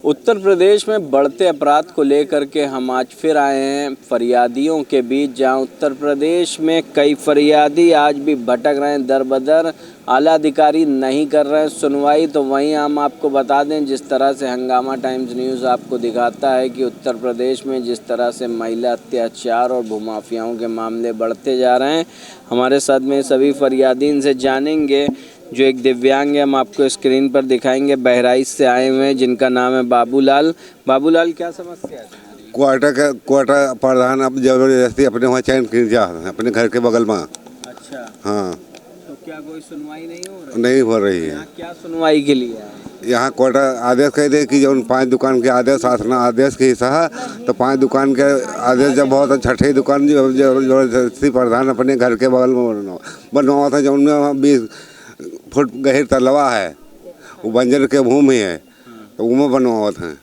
उत्तर प्रदेश में बढ़ते अपराध को लेकर के हम आज फिर आए हैं फरियादियों के बीच, जहां उत्तर प्रदेश में कई फरियादी आज भी भटक रहे हैं दर बदर। आला अधिकारी नहीं कर रहे हैं सुनवाई। तो वहीं हम आपको बता दें, जिस तरह से हंगामा टाइम्स न्यूज़ आपको दिखाता है कि उत्तर प्रदेश में जिस तरह से महिला अत्याचार और भूमाफियाओं के मामले बढ़ते जा रहे हैं, हमारे साथ में सभी फरियादी इनसे जानेंगे। जो एक दिव्यांग है, हम आपको स्क्रीन पर दिखाएंगे, बहराइच से आए हुए हैं, जिनका नाम है बाबूलाल। बाबूलाल, क्या समस्या है तुम्हारी? क्वार्टर प्रधान अब जबरदस्ती अपने वहाँ चयन कर जा अपने घर के बगल में। अच्छा, हाँ, तो क्या कोई सुनवाई नहीं हो रही? नहीं हो रही है। यहाँ क्या सुनवाई के लिए है? यहाँ क्वार्टर आदेश कह दे कि जो 5 दुकान के आदेश शासना आदेश के हिस्सा, तो 5 दुकान के आदेश जब बहुत छठी दुकान जबरदस्ती प्रधान अपने घर के बगल में बनवा था, जो उनमें 20 फुट गहरी तलवा है, वो बंजर के भूमि है, तो उनमें बनवावत हैं।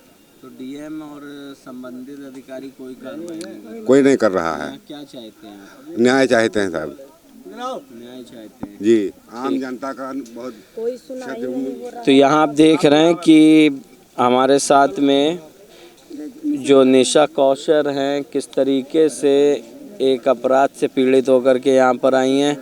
तो डीएम और संबंधित अधिकारी कोई कार्रवाई नहीं, कोई नहीं कर रहा है। क्या चाहते हैं? न्याय चाहते हैं साहब। न्याय चाहते हैं जी, आम जनता का बहुत कोई सुनाई नहीं हो रहा। तो यहाँ आप देख रहे हैं कि हमारे साथ में जो निशा कौशर हैं, किस तरीके से एक अपराध से पीड़ित होकर के यहाँ पर आई हैं।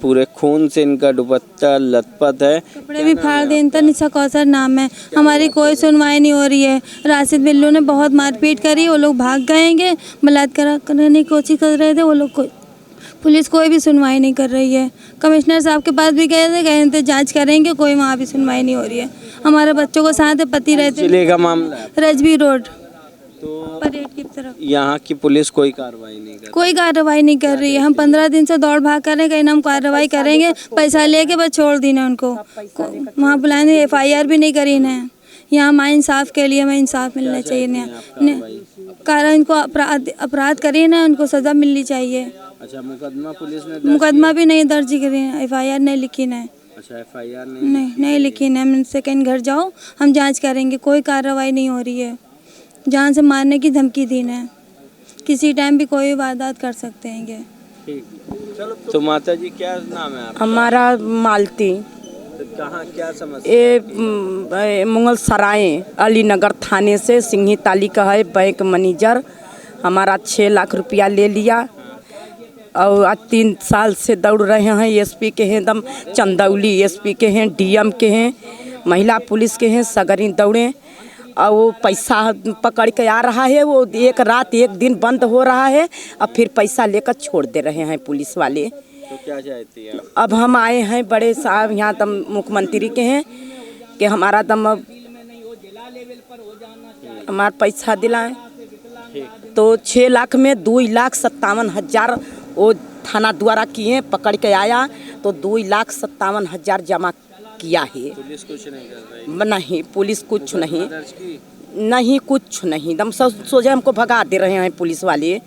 पूरे खून से इनका दुपट्टा लथपथ है, कपड़े भी फाड़ दिए। इनका निशा कौशर नाम है। हमारी कोई सुनवाई नहीं हो रही है। राशिद बिल्लू ने बहुत मारपीट करी, वो लोग भाग गएंगे। बलात्कार करने की कोशिश कर रहे थे वो लोग। पुलिस कोई भी सुनवाई नहीं कर रही है। कमिश्नर साहब के पास भी गए थे जांच करेंगे, कोई वहाँ भी सुनवाई नहीं हो रही है। हमारे बच्चों को साथ पति रहते। जिले का मामला है। रजवी रोड तो परेड की तरफ यहाँ की पुलिस कोई कार्रवाई नहीं कर कोई कार्रवाई नहीं कर रही है। हम 15 दिन से दौड़ भाग कर रहे हैं, कहीं हम कार्रवाई करेंगे, पैसा लेके बस छोड़ दी ना उनको। वहाँ बुलाने FIR भी नहीं करी ना। यहाँ हमारे इंसाफ के लिए हमें इंसाफ मिलना चाहिए ना। कारण इनको अपराध करिए ना, उनको सजा मिलनी चाहिए। अच्छा, मुकदमा पुलिस ने मुकदमा भी नहीं दर्ज करी, FIR नहीं लिखी ना। अच्छा, FIR नहीं लिखी ना। हम सेकंड घर जाओ, हम जांच करेंगे, कोई कार्रवाई नहीं हो रही है। जान से मारने की धमकी दी है। किसी टाइम भी कोई वारदात कर सकते हैं। ठीक, चलो। तो माता जी, क्या नाम है आपका? हमारा मालती। तो कहाँ क्या समस्या? ये मुगल सराय अलीनगर थाने से सिंही ताली का है बैंक मैनेजर। हमारा 6 लाख रुपया ले लिया और आज 3 साल से दौड़ रहे हैं। SP के हैं, दम चंदौली SP के हैं, DM के हैं, महिला पुलिस के हैं, सगरी दौड़े। और वो पैसा पकड़ के आ रहा है, वो एक रात एक दिन बंद हो रहा है, अब फिर पैसा लेकर छोड़ दे रहे हैं पुलिस वाले। तो क्या चाहती है? अब हम आए हैं बड़े साहब यहाँ, तम मुख्यमंत्री के हैं कि हमारा दम अब हमारा पैसा दिलाएं। तो 6 लाख में 2,57,000 वो थाना द्वारा किए, पकड़ के आया तो 2,57,000 जमा किया है। पुलिस कुछ नहीं कर रही? नहीं, पुलिस कुछ नहीं, नहीं कुछ नहीं। दम सोचे हमको भगा दे रहे हैं पुलिस वाले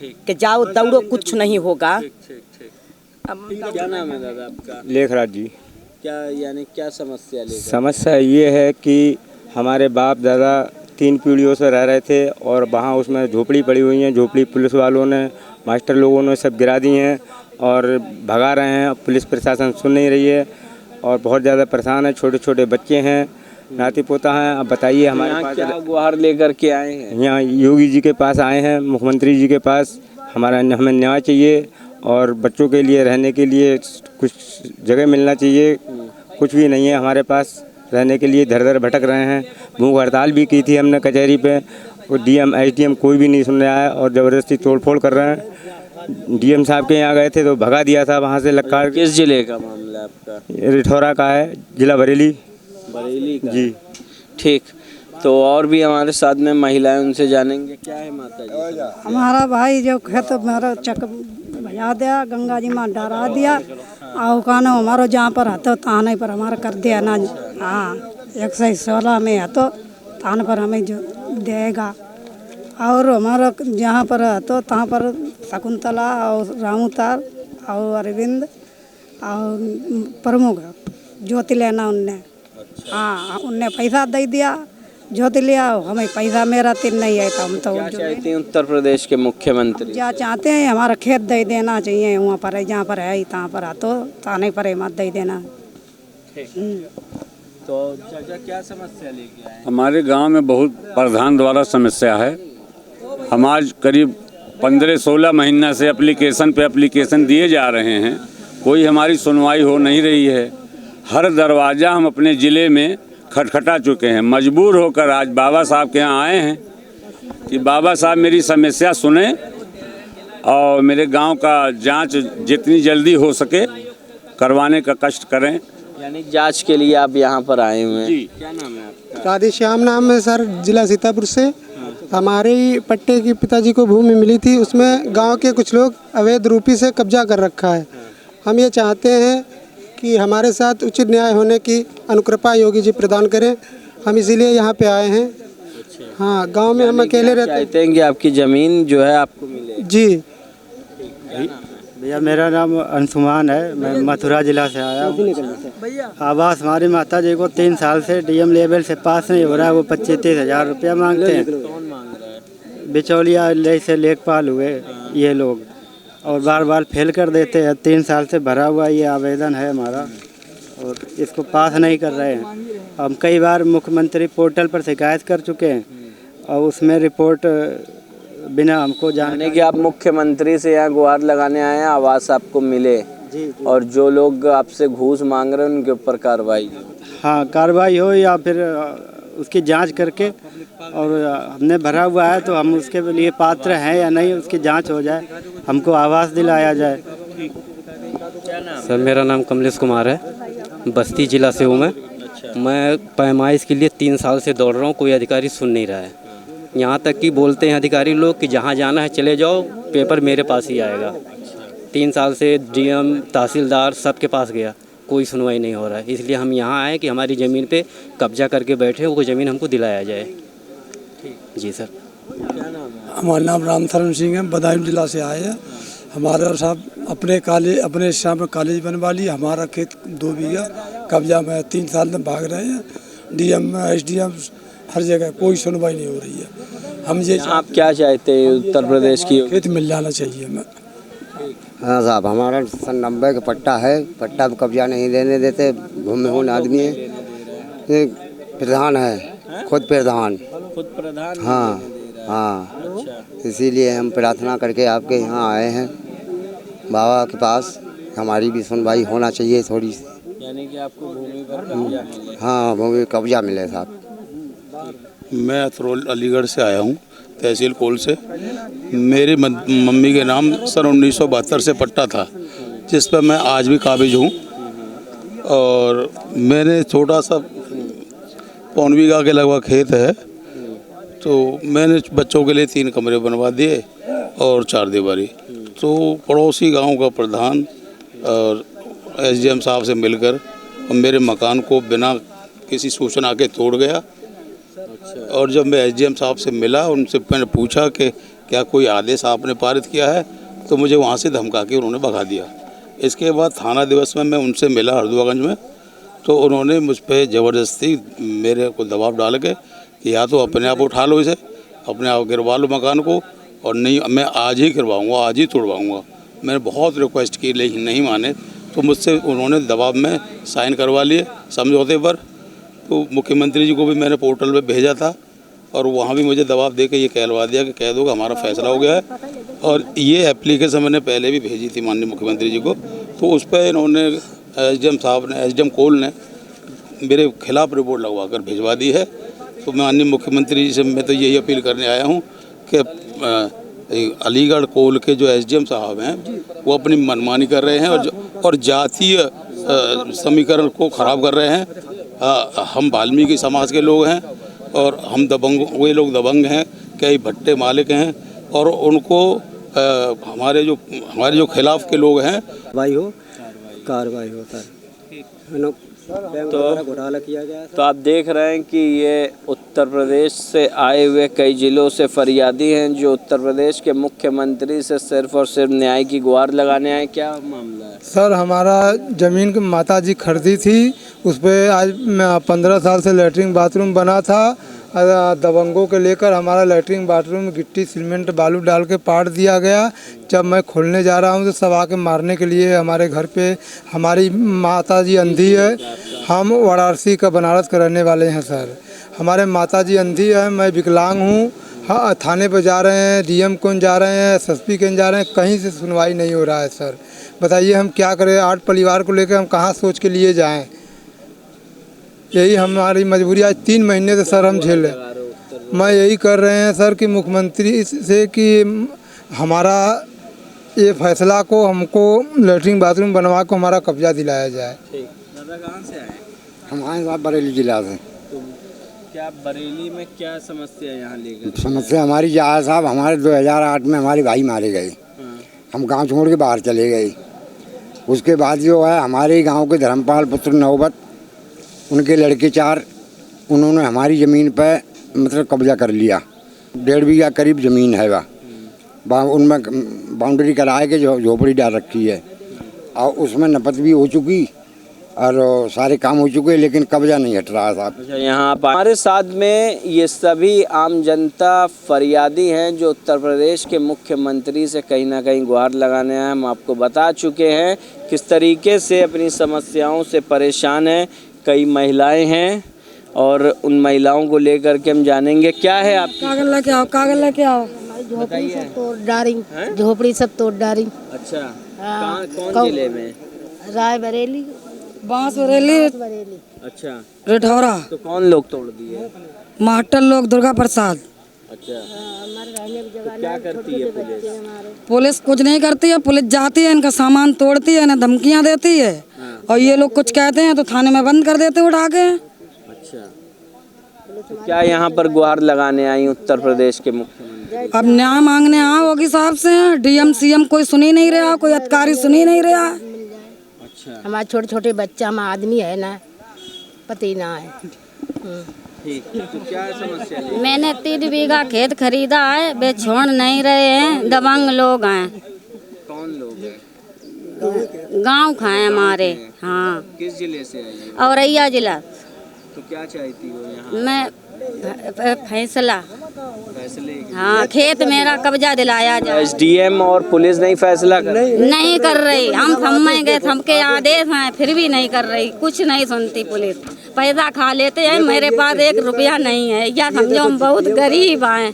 कि जाओ दौड़ो, कुछ नहीं होगा। क्या नाम है दादा आपका? लेखराज जी। क्या यानी क्या समस्या लेकर? समस्या ये है कि हमारे बाप दादा 3 पीढ़ियों से रह रहे थे और वहाँ उसमें झोपड़ी पड़ी हुई है। झोपड़ी पुलिस वालों ने, मास्टर लोगों ने सब गिरा दी हैं और भगा रहे हैं। पुलिस प्रशासन सुन नहीं रही है और बहुत ज़्यादा परेशान है। छोटे छोटे बच्चे हैं, नाती पोता हैं। अब बताइए हमारे पास क्या गुहार लेकर के आए हैं? यहाँ योगी जी के पास आए हैं, मुख्यमंत्री जी के पास। हमें न्याय चाहिए और बच्चों के लिए रहने के लिए कुछ जगह मिलना चाहिए। कुछ भी नहीं है हमारे पास रहने के लिए, धर धर भटक रहे हैं। भूख हड़ताल भी की थी हमने कचहरी पे, और DM SDM कोई भी नहीं सुन रहा है और ज़बरदस्ती तोड़फोड़ कर रहे हैं। DM साहब के यहाँ गए थे तो भगा दिया था वहाँ से लक्काड़। किस जिले का मामला है आपका? रिठौरा का है, जिला बरेली। बरेली का जी। ठीक, तो और भी हमारे साथ में महिलाएं, उनसे जानेंगे। क्या है माता जी? हमारा भाई जो है तो मेरा चक भजा दिया, गंगा जी में डरा दिया और कहना हमारा जहाँ पर है तो ताने पर हमारा कर दिया ना। हाँ, 116 में है तो तान पर हमें जो देगा। और हमारा जहाँ पर है तो तहाँ पर शकुंतला और रामूतार और अरविंद और प्रमुख ज्योति लेना उनने। हाँ, उनने पैसा दे दिया, ज्योति लिया, हमें पैसा मेरा 3 नहीं है। तो हम तो क्या चाहते हैं उत्तर प्रदेश के मुख्यमंत्री? क्या चाहते हैं, हमारा खेत दे देना चाहिए। वहाँ पर है, जहाँ पर है तहाँ पर है तो ताने पर मत दे देना। तो चाचा क्या समस्या लेके आए? हमारे गांव में बहुत प्रधान द्वारा समस्या है। हम आज करीब 15-16 महीना से एप्लीकेशन पे एप्लीकेशन दिए जा रहे हैं, कोई हमारी सुनवाई हो नहीं रही है। हर दरवाज़ा हम अपने ज़िले में खटखटा चुके हैं। मजबूर होकर आज बाबा साहब के यहाँ आए हैं कि बाबा साहब मेरी समस्या सुने और मेरे गांव का जांच जितनी जल्दी हो सके करवाने का कष्ट करें। यानी जांच के लिए आप यहाँ पर आए हुए हैं। क्या नाम है आपका? राधेश्याम नाम है सर, जिला सीतापुर से। हमारे ही पट्टे की पिताजी को भूमि मिली थी, उसमें गांव के कुछ लोग अवैध रूपी से कब्जा कर रखा है। हम ये चाहते हैं कि हमारे साथ उचित न्याय होने की अनुकृपा योगी जी प्रदान करें। हम इसीलिए यहाँ पे आए हैं। हाँ, गांव में हम अकेले रहते हैं। चाहते हैं कि आपकी ज़मीन जो है आपको मिले। जी भैया मेरा नाम अंशुमान है, मैं मथुरा जिला से आया हूँ। आवास हमारी माता जी को 3 साल से डीएम लेवल से पास नहीं हो रहा है। वो 25-30 हज़ार रुपया मांगते हैं। कौन मांग रहा है? बिचौलिया से लेखपाल हुए ये लोग, और बार बार फेल कर देते हैं। 3 साल से भरा हुआ ये आवेदन है हमारा और इसको पास नहीं कर रहे हैं। हम कई बार मुख्यमंत्री पोर्टल पर शिकायत कर चुके हैं और उसमें रिपोर्ट बिना हमको यानी कि आप मुख्यमंत्री से यहाँ गुहार लगाने आए हैं आवास आपको मिले, और जो लोग आपसे घूस मांग रहे हैं उनके ऊपर कार्रवाई हो। हाँ, कार्रवाई हो या फिर उसकी जांच करके, और हमने भरा हुआ है तो हम उसके लिए पात्र हैं या नहीं उसकी जांच हो जाए, हमको आवास दिलाया जाए। सर मेरा नाम कमलेश कुमार है, बस्ती जिला से हूँ मैं पैमाइश के लिए 3 साल से दौड़ रहा हूँ, कोई अधिकारी सुन नहीं रहा है। यहाँ तक कि बोलते हैं अधिकारी लोग कि जहाँ जाना है चले जाओ, पेपर मेरे पास ही आएगा। 3 साल से डीएम तहसीलदार सबके पास गया, कोई सुनवाई नहीं हो रहा है। इसलिए हम यहाँ आए कि हमारी ज़मीन पे कब्जा करके बैठे, वो ज़मीन हमको दिलाया जाए। जी सर। हमारा नाम रामचरण सिंह है, बदायूं जिला से आए हैं। हमारा साहब अपने शाम में कॉलेज बनवा लिया। हमारा खेत 2 बीघा कब्जा में 3 साल में भाग रहे हैं। डीएम एसडीएम हर जगह कोई सुनवाई नहीं हो रही है। हम ये आप क्या चाहते हैं उत्तर प्रदेश की? खेत मिल जाना चाहिए हमें। हाँ साहब, हमारा सन 90 का पट्टा है, पट्टा पर कब्जा नहीं देने देते। भूमिहीन आदमी है, ये प्रधान है, खुद प्रधान। हाँ हाँ, इसीलिए हम प्रार्थना करके आपके यहाँ आए हैं बाबा के पास। हमारी भी सुनवाई होना चाहिए थोड़ी सी। यानी कि आपको भूमि पर कब्जा मिले? हाँ, भूमि कब्जा मिले साहब। मैं अतरोल अलीगढ़ से आया हूँ, तहसील कोल से। मेरी मम्मी के नाम सन 1972 से पट्टा था, जिस पर मैं आज भी काबिज हूँ। और मैंने छोटा सा 5 बीघा के लगभग खेत है, तो मैंने बच्चों के लिए 3 कमरे बनवा दिए और 4 दीवारी। तो पड़ोसी गांव का प्रधान और एसडीएम साहब से मिलकर और मेरे मकान को बिना किसी सूचना के तोड़ गया। और जब मैं एसडीएम साहब से मिला, उनसे मैंने पूछा कि क्या कोई आदेश आपने पारित किया है, तो मुझे वहाँ से धमका के उन्होंने भगा दिया। इसके बाद थाना दिवस में मैं उनसे मिला हरदुआगंज में, तो उन्होंने मुझ पर ज़बरदस्ती मेरे को दबाव डाल के कि या तो अपने आप उठा लो इसे, अपने आप गिरवा लो मकान को, और नहीं मैं आज ही करवाऊँगा, आज ही तोड़वाऊँगा। मैंने बहुत रिक्वेस्ट की लेकिन नहीं माने, तो मुझसे उन्होंने दबाव में साइन करवा लिए समझौते पर। तो मुख्यमंत्री जी को भी मैंने पोर्टल पे भेजा था, और वहाँ भी मुझे दबाव दे के ये कहलवा दिया कि कह दो कि हमारा फैसला हो गया है। और ये एप्लीकेशन मैंने पहले भी भेजी थी माननीय मुख्यमंत्री जी को, तो उस पर इन्होंने एसडीएम साहब ने, एसडीएम कोल ने मेरे खिलाफ रिपोर्ट लगवा कर भिजवा दी है। तो माननीय मुख्यमंत्री जी से मैं तो यही अपील करने आया हूँ कि अलीगढ़ कोल के जो एसडीएम साहब हैं वो अपनी मनमानी कर रहे हैं और जातीय समीकरण को ख़राब कर रहे हैं। हम वाल्मीकि समाज के लोग हैं और हम दबंग, वे लोग दबंग हैं, कई भट्टे मालिक हैं, और उनको हमारे जो खिलाफ के लोग हैं कार्रवाई हो सर। घोटाला किया गया। तो आप देख रहे हैं कि ये उत्तर प्रदेश से आए हुए कई जिलों से फरियादी हैं जो उत्तर प्रदेश के मुख्यमंत्री से सिर्फ और सिर्फ न्याय की गुहार लगाने आए। क्या मामला है? सर हमारा ज़मीन की माता जी खरीदी थी, उस पर आज 15 साल से लैट्रिन बाथरूम बना था। दबंगों के लेकर हमारा लैट्रिन बाथरूम गिट्टी सीमेंट बालू डाल के पाट दिया गया। जब मैं खोलने जा रहा हूँ तो सब आके मारने के लिए हमारे घर पे। हमारी माता जी अंधी है, हम वाराणसी का बनारस का रहने वाले हैं सर। हमारे माता जी अंधी है, मैं विकलांग हूँ। हाँ, थाने पर जा रहे हैं, डीएम कौन जा रहे हैं, एसएसपी कौन जा रहे हैं, कहीं से सुनवाई नहीं हो रहा है सर। बताइए हम क्या करें? 8 परिवार को लेकर हम कहाँ सोच के लिए जाएं? यही हमारी मजबूरी। आज 3 महीने से सर हम झेले। मैं यही कर रहे हैं सर कि मुख्यमंत्री से कि हमारा ये फैसला को हमको लेटरिन बाथरूम बनवा को हमारा कब्जा दिलाया जाए। दादा कहाँ से आए? हम आए साहब बरेली जिला से। तो क्या बरेली में क्या समस्या यहाँ लेकर? समस्या हमारी क्या है साहब, हमारे 2008 में हमारे भाई मारे गए। हम गांव छोड़ के बाहर चले गए। उसके बाद जो है हमारे गांव के धर्मपाल पुत्र नौबत, उनके लड़के 4, उन्होंने हमारी ज़मीन पर मतलब कब्जा कर लिया। 1.5 बीघा करीब ज़मीन है वह, उनमें बाउंड्री कराए के जो झोपड़ी डाल रखी है और उसमें नपत भी हो चुकी और सारे काम हो चुके, लेकिन कब्जा नहीं हट रहा साहब। अच्छा, यहाँ पर हमारे साथ में ये सभी आम जनता फरियादी हैं जो उत्तर प्रदेश के मुख्यमंत्री से कहीं ना कहीं गुहार लगाने आए। हम आपको बता चुके हैं किस तरीके से अपनी समस्याओं से परेशान हैं। कई महिलाएं हैं और उन महिलाओं को लेकर के हम जानेंगे क्या है आप। कागज लेके आओ, कागज लेके आओ। झोपड़ी सब तोड़ डारी, झोपड़ी सब तोड़ डारी। अच्छा, कौन जिले में? रायबरेली, बांसबरेली। अच्छा, रिठौरा। तो कौन लोग तोड़ दिए? मास्टर लोग, दुर्गा प्रसाद। अच्छा, तो क्या करती है पुलिस? पुलिस कुछ नहीं करती है। पुलिस जाती है, इनका सामान तोड़ती है, इन्हें धमकियां देती है और ये लोग कुछ कहते हैं तो थाने में बंद कर देते उठा के। अच्छा, तो क्या यहाँ पर गुहार लगाने आई उत्तर प्रदेश के मुख्यमंत्री? अब न्याय मांगने होगी साहब से। डीएम सीएम कोई सुन ही नहीं रहा, कोई अधिकारी सुन ही नहीं रहा। अच्छा, हमारे छोटे छोटे बच्चा, हम आदमी है ना, पति ना है। ठीक, तो क्या समस्या है? मैंने 3 बीघा खेत खरीदा है, वे छोड़ नहीं रहे हैं। दबंग लोग हैं। कौन लोग हैं? गांव खाए हमारे। हाँ। किस जिले से आई है? औरैया जिला। तो क्या चाहती हो यहाँ? मैं फैसला, फैसले? हाँ, खेत मेरा कब्जा दिलाया जाए। एसडीएम और पुलिस नहीं फैसला कर रही? नहीं कर रही। हम थम गए, थमके आदेश हैं, फिर भी नहीं कर रही। कुछ नहीं सुनती पुलिस। पैसा खा लेते हैं, मेरे पास 1 रुपया नहीं है। या समझो हम बहुत गरीब हैं।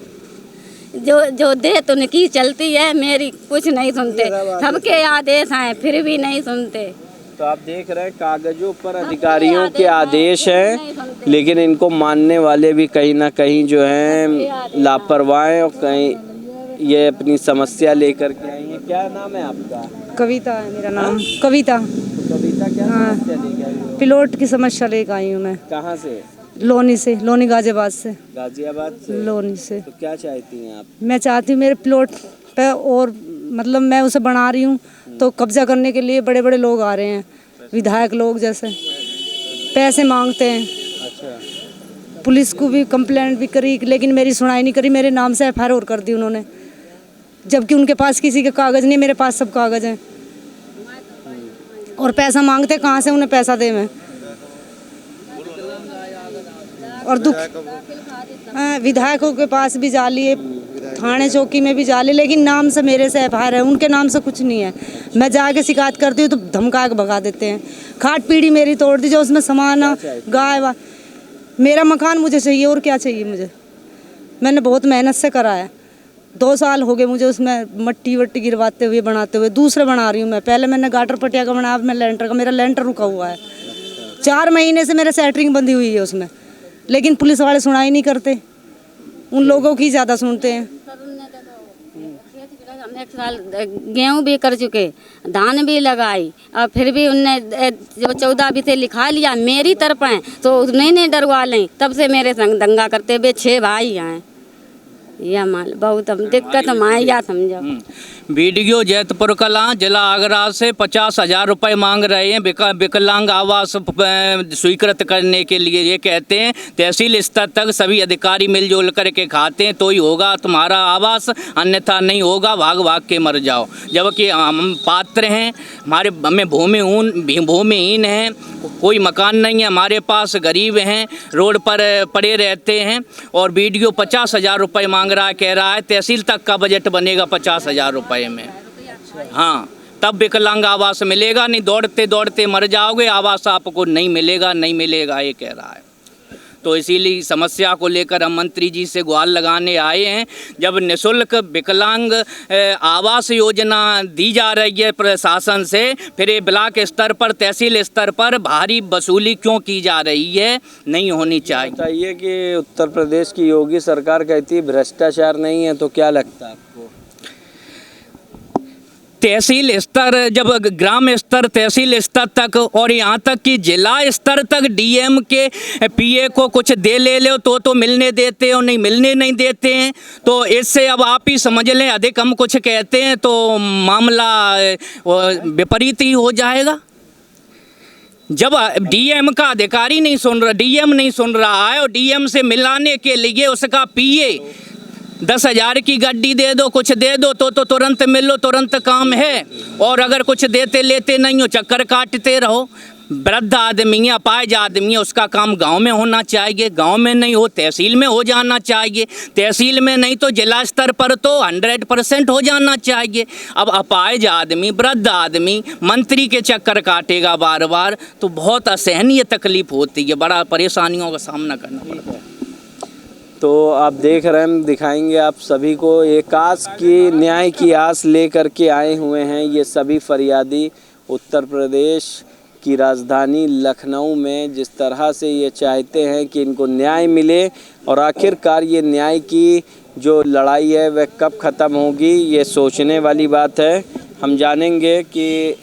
जो दे तो उनकी चलती है, मेरी कुछ नहीं सुनते। थमके आदेश हैं, फिर भी नहीं सुनते। तो आप देख रहे हैं कागजों पर अधिकारियों के आदेश हैं, लेकिन इनको मानने वाले भी कहीं ना कहीं जो हैं लापरवाह हैं और कहीं ये अपनी समस्या लेकर के आई हैं। क्या नाम है आपका? कविता है मेरा नाम। कविता। तो कविता क्या समस्या लेकर आई हो? प्लॉट की समस्या लेकर आई हूँ मैं। कहाँ से? लोनी से। लोनी गाजियाबाद से। गाजियाबाद से? लोनी से। तो क्या चाहती हैं आप? मैं चाहती हूँ मेरे प्लॉट पे, और मतलब मैं उसे बना रही हूँ तो कब्जा करने के लिए बड़े बड़े लोग आ रहे हैं, विधायक लोग जैसे पैसे मांगते हैं। अच्छा, पुलिस को भी कंप्लेंट भी करी, लेकिन मेरी सुनाई नहीं करी। मेरे नाम से एफआईआर और कर दी उन्होंने, जबकि उनके पास किसी के कागज़ नहीं, मेरे पास सब कागज़ हैं। और पैसा मांगते, कहाँ से उन्हें पैसा दे मैं? और दुख विधायकों के पास भी जा लिए, थाने चौकी में भी जा लिए, लेकिन नाम से मेरे से एफआईआर है, उनके नाम से कुछ नहीं है। मैं जाके शिकायत करती हूँ तो धमका के भगा देते हैं। खाट पीढ़ी मेरी तोड़ दी, जो उसमें सामान गाय मेरा मकान मुझे चाहिए, और क्या चाहिए मुझे? मैंने बहुत मेहनत से करा है। 2 साल हो गए मुझे उसमें मट्टी वट्टी गिरवाते हुए, बनाते हुए। दूसरे बना रही हूँ मैं। पहले मैंने गाटर पटिया का बनाया, अब मैं लेंटर का। मेरा लेंटर रुका हुआ है। 4 महीने से मेरे सेटरिंग बंधी हुई है उसमें, लेकिन पुलिस वाले सुनाई नहीं करते। उन लोगों की ज़्यादा सुनते हैं। हम 1 साल गेहूँ भी कर चुके, धान भी लगाई, और फिर भी उनने जो 14 बीते लिखा लिया मेरी तरफ हैं, तो नहीं डरवा लें। तब से मेरे संग दंगा करते हुए 6 भाई हैं। या माल बहुत हम दिक्कत हम आए या समझो। वीडियो जैतपुर कला जिला आगरा से 50,000 रुपये मांग रहे हैं विकलांग आवास स्वीकृत करने के लिए। ये कहते हैं तहसील स्तर तक सभी अधिकारी मिलजुल करके खाते हैं तो ही होगा तुम्हारा आवास, अन्यथा नहीं होगा, भाग भाग के मर जाओ। जबकि हम पात्र हैं, हमें भूमिहीन हैं, कोई मकान नहीं है हमारे पास, गरीब हैं, रोड पर पड़े रहते हैं और वीडियो 50,000 रुपये मांग रहा है, कह रहा है तहसील तक का बजट बनेगा 50,000 रुपये में। हाँ, तब विकलांग आवास मिलेगा, नहीं दौड़ते दौड़ते मर जाओगे, आवास आपको नहीं मिलेगा ये कह रहा है। तो इसीलिए समस्या को लेकर हम मंत्री जी से गुहार लगाने आए हैं। जब निःशुल्क विकलांग आवास योजना दी जा रही है प्रशासन से, फिर ये ब्लॉक स्तर पर तहसील स्तर पर भारी वसूली क्यों की जा रही है? नहीं होनी चाहिए। बताइए कि उत्तर प्रदेश की योगी सरकार कहती है भ्रष्टाचार नहीं है, तो क्या लगता है आपको? तहसील स्तर, जब ग्राम स्तर तहसील स्तर तक और यहाँ तक कि जिला स्तर तक डीएम के पीए को कुछ दे ले लो तो मिलने देते हो, नहीं मिलने देते हैं। तो इससे अब आप ही समझ लें, अधिक हम कुछ कहते हैं तो मामला विपरीत ही हो जाएगा। जब डीएम का अधिकारी नहीं सुन रहा, डीएम नहीं सुन रहा है और डीएम से मिलाने के लिए उसका पीए 10,000 की गड्डी दे दो, कुछ दे दो तो तुरंत मिलो, तुरंत काम है। और अगर कुछ देते लेते नहीं हो, चक्कर काटते रहो। वृद्ध आदमी है, अपाहिज आदमी है, उसका काम गांव में होना चाहिए, गांव में नहीं हो तहसील में हो जाना चाहिए, तहसील में नहीं तो जिला स्तर पर तो 100% हो जाना चाहिए। अब अपाहिज आदमी, वृद्ध आदमी मंत्री के चक्कर काटेगा बार बार, तो बहुत असहनीय तकलीफ होती है, बड़ा परेशानियों का सामना करना पड़ता है। तो आप देख रहे हैं, दिखाएंगे आप सभी को, एक आस की न्याय की आस लेकर के आए हुए हैं ये सभी फरियादी। उत्तर प्रदेश की राजधानी लखनऊ में जिस तरह से ये चाहते हैं कि इनको न्याय मिले, और आखिरकार ये न्याय की जो लड़ाई है वह कब ख़त्म होगी, ये सोचने वाली बात है। हम जानेंगे कि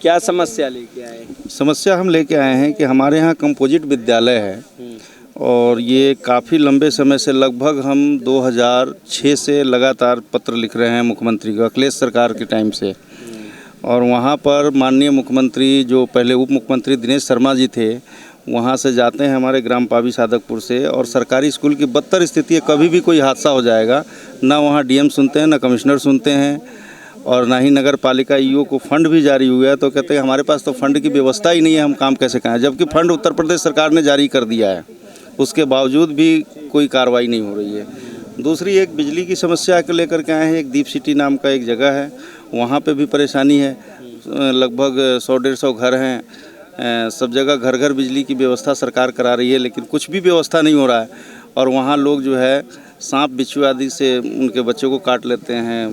क्या समस्या लेके आए। समस्या हम लेके आए हैं कि हमारे यहाँ कंपोजिट विद्यालय है और ये काफ़ी लंबे समय से, लगभग हम 2006 से लगातार पत्र लिख रहे हैं मुख्यमंत्री को, अखिलेश सरकार के टाइम से। और वहाँ पर माननीय मुख्यमंत्री, जो पहले उप मुख्यमंत्री दिनेश शर्मा जी थे, वहाँ से जाते हैं हमारे ग्राम पावी सादकपुर से, और सरकारी स्कूल की बदतर स्थिति है, कभी भी कोई हादसा हो जाएगा, ना वहाँ डीएम सुनते हैं, ना कमिश्नर सुनते हैं, और ना ही नगर पालिका ईओ को फंड भी जारी हुआ है। तो कहते हैं हमारे पास तो फंड की व्यवस्था ही नहीं है, हम काम कैसे करें, जबकि फंड उत्तर प्रदेश सरकार ने जारी कर दिया है, उसके बावजूद भी कोई कार्रवाई नहीं हो रही है। दूसरी एक बिजली की समस्या को लेकर के आए हैं। एक दीप सिटी नाम का एक जगह है, वहाँ पे भी परेशानी है, लगभग 100-150 घर हैं, सब जगह घर घर बिजली की व्यवस्था सरकार करा रही है, लेकिन कुछ भी व्यवस्था नहीं हो रहा है। और वहाँ लोग जो है सांप बिच्छू आदि से उनके बच्चों को काट लेते हैं।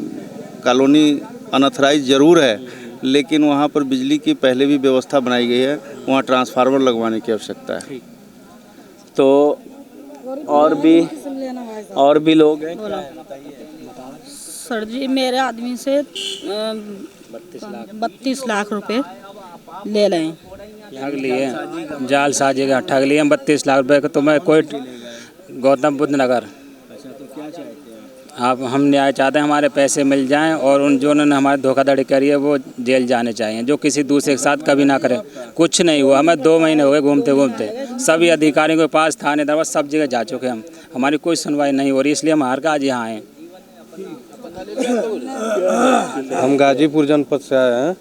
कॉलोनी अनऑथराइज ज़रूर है, लेकिन वहाँ पर बिजली की पहले भी व्यवस्था बनाई गई है, वहाँ ट्रांसफार्मर लगवाने की आवश्यकता है। तो और भी लोग हैं, सर जी मेरे आदमी से 32 लाख रुपए ले लें, ठग लिए, जाल साझे का ठग लिए 32 लाख रुपए का। तो मैं कोई गौतम बुद्ध नगर, आप हम न्याय चाहते हैं, हमारे पैसे मिल जाएं और उन जो उन्होंने हमारे धोखाधड़ी करी है वो जेल जाने चाहिए, जो किसी दूसरे के साथ कभी ना करें। कुछ नहीं हुआ, हमें 2 महीने हो गए घूमते घूमते, सभी अधिकारियों के पास, थाने दरबार सब जगह जा चुके हम, हमारी कोई सुनवाई नहीं हो रही, इसलिए हम हार कर आज यहाँ आए। हम गाजीपुर जनपद से आए हैं,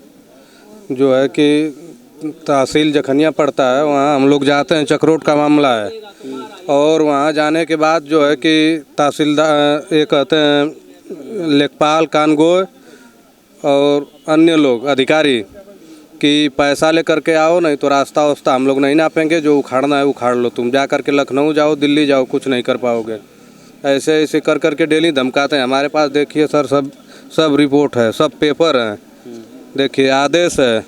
जो है कि तहसील जखनिया पड़ता है, वहाँ हम लोग जाते हैं, चक्रोट का मामला है। और वहाँ जाने के बाद जो है कि तहसीलदार, ये कहते हैं लेखपाल कानगोय और अन्य लोग अधिकारी कि पैसा ले करके आओ, नहीं तो रास्ता वास्ता हम लोग नहीं नापेंगे, जो उखाड़ना है उखाड़ लो, तुम जा करके लखनऊ जाओ, दिल्ली जाओ, कुछ नहीं कर पाओगे। ऐसे ऐसे कर करके डेली धमकाते हैं। हमारे पास देखिए सर, सब रिपोर्ट है, सब पेपर हैं, देखिए आदेश है,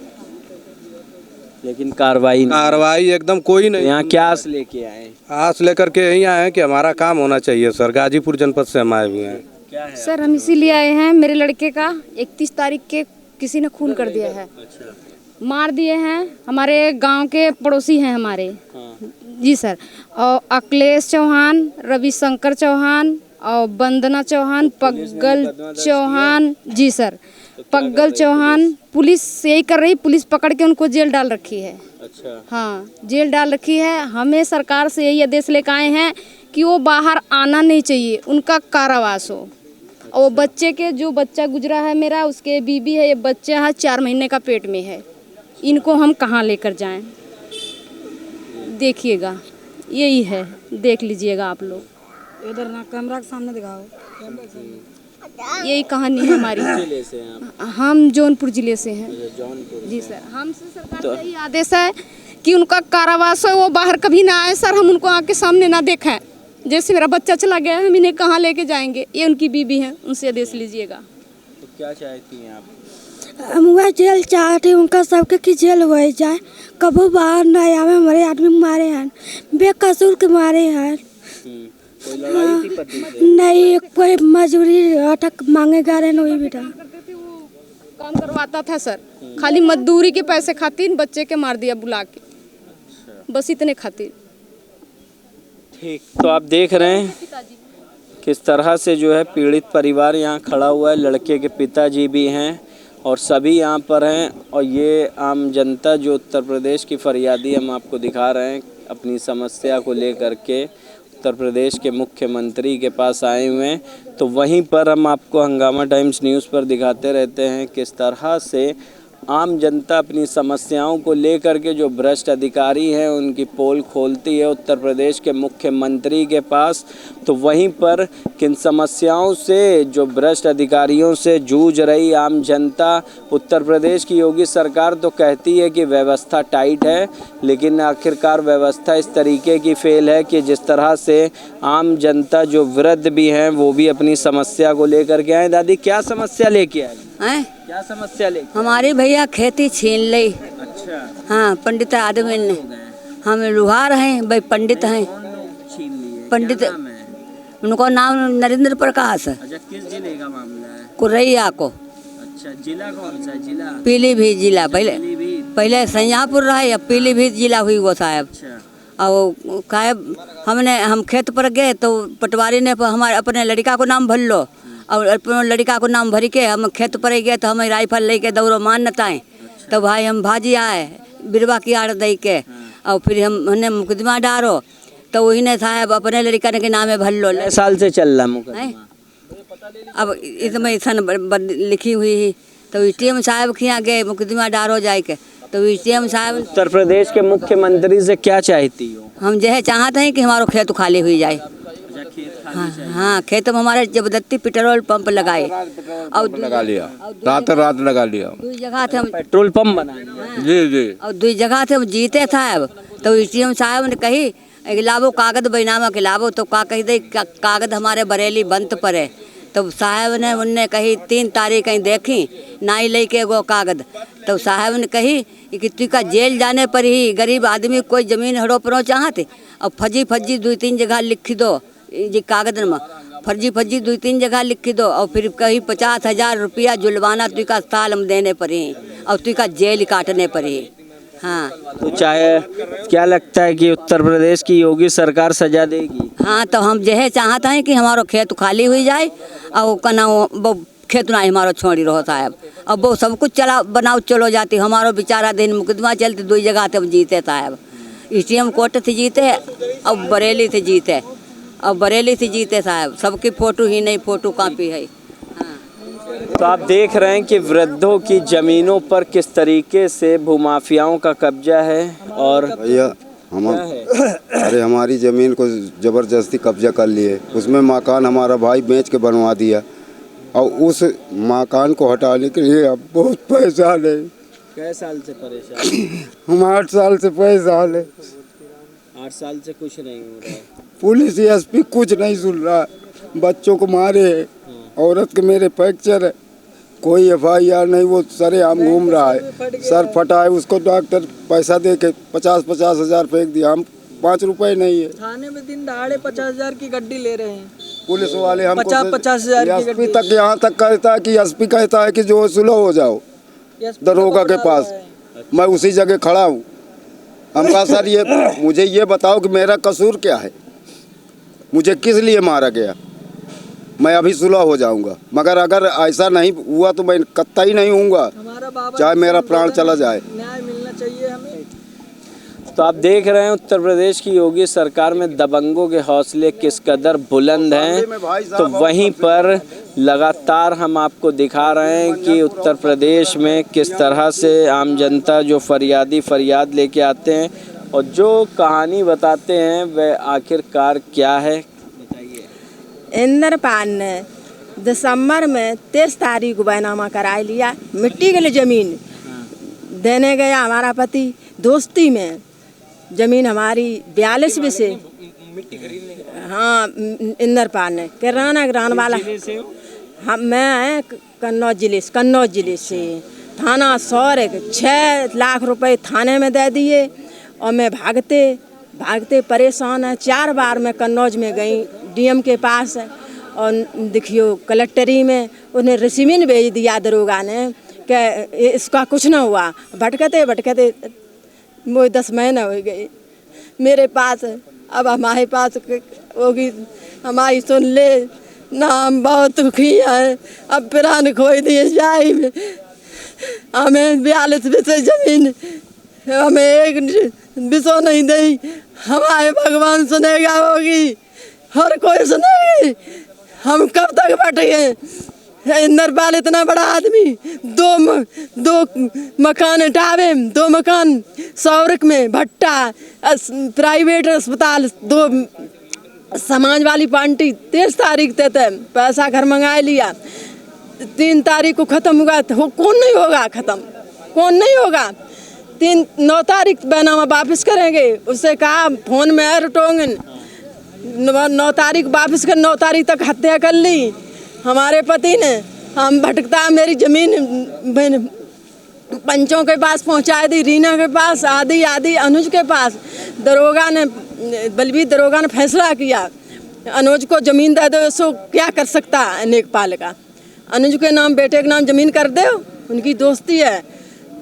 लेकिन कार्रवाई एकदम कोई नहीं। यहाँ क्या आस लेके आए? आस लेकर के यहीं आए हैं कि हमारा काम होना चाहिए सर। गाजीपुर जनपद से हम आए हुए हैं। सर हम इसीलिए आए हैं, मेरे लड़के का 31 तारीख के किसी ने खून कर दिया है, मार दिए हैं, हमारे गांव के पड़ोसी हैं हमारे। जी सर, और अखिलेश चौहान, रविशंकर चौहान, और वंदना चौहान, पग्गल चौहान, जी सर, पग्गल चौहान। पुलिस यही कर रही, पुलिस पकड़ के उनको जेल डाल रखी है। अच्छा। हाँ, जेल डाल रखी है। हमें सरकार से यही आदेश लेकर आए हैं कि वो बाहर आना नहीं चाहिए, उनका कारावास हो। और वो बच्चे के, जो बच्चा गुजरा है मेरा, उसके बीबी है, ये बच्चा है 4 महीने का पेट में है। इनको हम कहाँ लेकर जाएं? देखिएगा, यही है, देख लीजिएगा आप लोग। इधर ना कैमरा के सामने दिखाओ। यही कहानी है हमारी। जिले से हैं आप? हम जौनपुर जिले से हैं। जौनपुर जी सर, हमसे सरकार का यही आदेश है कि उनका कारावास हो, वो बाहर कभी ना आए सर। हम उनको आँख के सामने ना देखें। जैसे मेरा बच्चा चला गया, हम इन्हें कहाँ लेके जाएंगे? ये उनकी बीबी है, उनसे आदेश लीजिएगा। तो क्या चाहती हैं आप? हम वह जेल चाहते हैं, उनका सबके की जेल हो जाए, कबो बाहर ना आवे। हमारे आदमी मारे हैं, बेकसूर के मारे हैं। कोई लड़ाई थी पति से? नहीं, कोई मजबूरी अटक मांगे जा रहे वही बेटा काम करवाता था सर, खाली मजदूरी के पैसे खातिर बच्चे के मार दिया बुला के, बस इतने खातिर। ठीक, तो आप देख रहे हैं किस तरह से जो है पीड़ित परिवार यहाँ खड़ा हुआ है। लड़के के पिताजी भी हैं और सभी यहाँ पर हैं। और ये आम जनता जो उत्तर प्रदेश की फरियादी हम आपको दिखा रहे हैं, अपनी समस्या को लेकर के उत्तर प्रदेश के मुख्यमंत्री के पास आए हुए हैं। तो वहीं पर हम आपको हंगामा टाइम्स न्यूज़ पर दिखाते रहते हैं किस तरह से आम जनता अपनी समस्याओं को लेकर के जो भ्रष्ट अधिकारी हैं उनकी पोल खोलती है उत्तर प्रदेश के मुख्यमंत्री के पास। तो वहीं पर किन समस्याओं से, जो भ्रष्ट अधिकारियों से जूझ रही आम जनता, उत्तर प्रदेश की योगी सरकार तो कहती है कि व्यवस्था टाइट है, लेकिन आखिरकार व्यवस्था इस तरीके की फेल है कि जिस तरह से आम जनता जो वृद्ध भी हैं वो भी अपनी समस्या को लेकर के आए। दादी, क्या समस्या लेके आए हैं? क्या समस्या ले? हमारी भैया खेती छीन ली। अच्छा। हाँ, पंडित आदमी ने, हम लुहार हैं भाई, पंडित हैं। छीन लिए? पंडित, क्या नाम है? उनको नाम नरेंद्र प्रकाश है। अच्छा, किस जिले का मामला है? कुरैया को। अच्छा, जिला कौन सा जिला? पीलीभीत जिला। पहले संजापुर रहे, अब पीलीभीत जिला हुई वो साहब। और हम खेत पर गए तो पटवारी ने हमारे अपने लड़का को नाम भर लो, और अपने लड़का को नाम भर के हम खेत पर गए तो हमें राइफल लेके दौड़ो मान्यता है। तो भाई हम भाजी आए बिरवा की आड़ दे के, और फिर हमने मुकदमा डालो तो वही ने साहब अपने लड़का के नाम भर लो। साल से चल रहा मुकदमा? अब इसमें सन लिखी हुई है तो एटीएम साहब के यहाँ गए मुकदमा डालो जाए के, तो एटीएम साहब। उत्तर प्रदेश के मुख्यमंत्री से क्या चाहती हो? हम यह चाहते हैं कि हमारा खेत खाली हुई जाए। हाँ, खेत में हमारे जबरदस्ती पेट्रोल पंप लगाए और लगा लिया, रात लगा लिया। दो जगह थे हम पेट्रोल पंप बना लिया। जी जी। और दो जगह थे हम जीते साहब, तो एटीएम साहब ने कही लाभो कागज बैनामा के लाभो, तो का कही दे कागज हमारे बरेली बंद पर है। तो साहब ने उनने कही 3 तारीख कहीं देखी नाई लेके वो कागज, तो साहब ने कही कि तू का जेल जाने पर ही गरीब आदमी कोई ज़मीन हड़पनो चाहते, और फजी 2-3 जगह लिख दो जी कागज में, फर्जी 2-3 जगह लिख दो, और फिर कहीं 50,000 रुपया जुलवाना तू का साल हम देने पड़े, और तू का जेल काटने पड़े। हाँ, तो चाहे क्या लगता है कि उत्तर प्रदेश की योगी सरकार सजा देगी? हाँ, तो हम यह चाहते हैं कि हमारा खेत खाली हुई जाए, और कना वो खेत ना हमारा छोड़ी रहो साहब। अब वो सब कुछ चला बनाओ चलो जाती, हमारा बेचारा दिन मुकदमा चलते 2 जगह थे हम जीते साहब। एटीएम कोर्ट से जीते और बरेली से जीते, और बरेली से जीते साहब। सबकी फ़ोटो ही नहीं, फ़ोटो कॉपी है। तो आप देख रहे हैं कि वृद्धों की ज़मीनों पर किस तरीके से भूमाफियाओं का कब्जा है। और भैया अरे हमारी ज़मीन को ज़बरदस्ती कब्जा कर लिए, उसमें मकान हमारा भाई बेच के बनवा दिया, और उस मकान को हटाने के लिए अब बहुत परेशान है। कै साल से परेशान? हम 8 साल से परेशान है। 8 साल से कुछ नहीं हो रहा है? पुलिस एसपी कुछ नहीं सुन रहा, बच्चों को मारे है, औरत के मेरे फ्रैक्चर है, कोई FIR नहीं, वो सरेआम घूम रहा है। सर फटा है, उसको डॉक्टर पैसा दे के 50-50 हज़ार फेंक दिया, हम 5 रुपए नहीं है। थाने में दिन दहाड़े 50,000 की गड्डी ले रहे हैं पुलिस वाले, हम 50,000 की एसपी तक यहाँ तक कहता है कि एसपी कहता है कि जो सुलह हो जाओ दरोगा के पास। मैं उसी जगह खड़ा हूँ। हम कहा सर ये मुझे ये बताओ कि मेरा कसूर क्या है, मुझे किस लिए मारा गया? मैं अभी सुलह हो जाऊंगा, मगर अगर ऐसा नहीं हुआ तो मैं कतई नहीं हूँगा, चाहे मेरा प्राण चला जाए। न्याय मिलना चाहिए हमें। तो आप देख रहे हैं उत्तर प्रदेश की योगी सरकार में दबंगों के हौसले किस कदर बुलंद हैं। तो वहीं पर लगातार हम आपको दिखा रहे हैं कि उत्तर प्रदेश में किस तरह से आम जनता जो फरियाद लेके आते हैं और जो कहानी बताते हैं वह आखिरकार क्या है। इंद्रपाल ने दिसंबर में 23 तारीख को बैनामा करा लिया। मिट्टी के लिए ज़मीन देने गया हमारा पति, दोस्ती में ज़मीन हमारी 42 से। हाँ, इंद्रपाल ने किराना ग्रान वाला। हम मैं कन्नौज जिले से थाना सौर 6 लाख रुपए थाने में दे दिए और मैं भागते परेशान है। 4 बार मैं कन्नौज में गई डीएम के पास और देखियो कलेक्टरी में उन्हें रिसीविंग भेज दिया दरोगा ने कि इसका कुछ ना हुआ। भटकते वो 10 महीने हो गए मेरे पास। अब हमारे पास होगी हमारी सुन ले ना, हम बहुत दुखी हैं। अब प्राण खोई दिए जाए हमें 42 से ज़मीन हमें एक बिसो नहीं दी। हमारे भगवान सुनेगा होगी और कोई सुनेगी। हम कब तक बैठे? इंद्रपाल इतना बड़ा आदमी, दो मकान हटावे, 2 मकान सौरक में भट्टा, प्राइवेट अस्पताल, 2 समाज वाली पार्टी 23 तारीख देते पैसा घर मंगा लिया। 3 तारीख को ख़त्म हुआ तो कौन नहीं होगा ख़त्म? कौन नहीं होगा? 9 तारीख बैनामा वापस करेंगे। उससे कहा फ़ोन में रटोंगे। 9 तारीख वापस कर, 9 तारीख तक हत्या कर ली हमारे पति ने। हम भटकता मेरी ज़मीन पंचों के पास पहुंचा दी, रीना के पास, आदि अनुज के पास। बलबीर दरोगा ने फैसला किया अनुज को ज़मीन दे दो। इसको क्या कर सकता है नेकपाल का? अनुज के नाम, बेटे के नाम ज़मीन कर दो। उनकी दोस्ती है,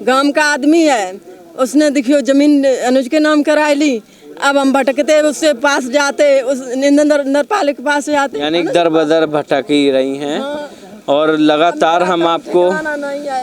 गांव का आदमी है। उसने देखियो ज़मीन अनुज के नाम करा ली। अब हम भटकते उससे पास जाते, उस इंद्रपाल के पास जाते, यानी दर बदर भटक ही रही हैं। और लगातार हम आपको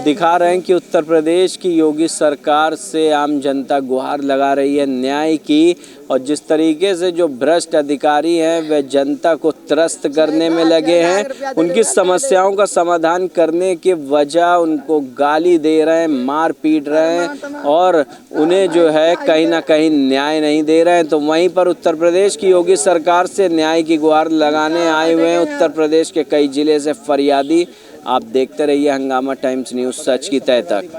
दिखा रहे हैं कि उत्तर प्रदेश की योगी सरकार से आम जनता गुहार लगा रही है न्याय की। और जिस तरीके से जो भ्रष्ट अधिकारी हैं वह जनता को त्रस्त करने में लगे हैं, उनकी समस्याओं का समाधान करने के वजह उनको गाली दे रहे हैं, मार पीट रहे हैं और उन्हें जो है कहीं ना कहीं न्याय नहीं दे रहे हैं। तो वहीं पर उत्तर प्रदेश की योगी सरकार से न्याय की गुहार लगाने आए हुए हैं उत्तर प्रदेश के कई जिले से फरियादी। आप देखते रहिए हंगामा टाइम्स न्यूज़, सच की तह तक।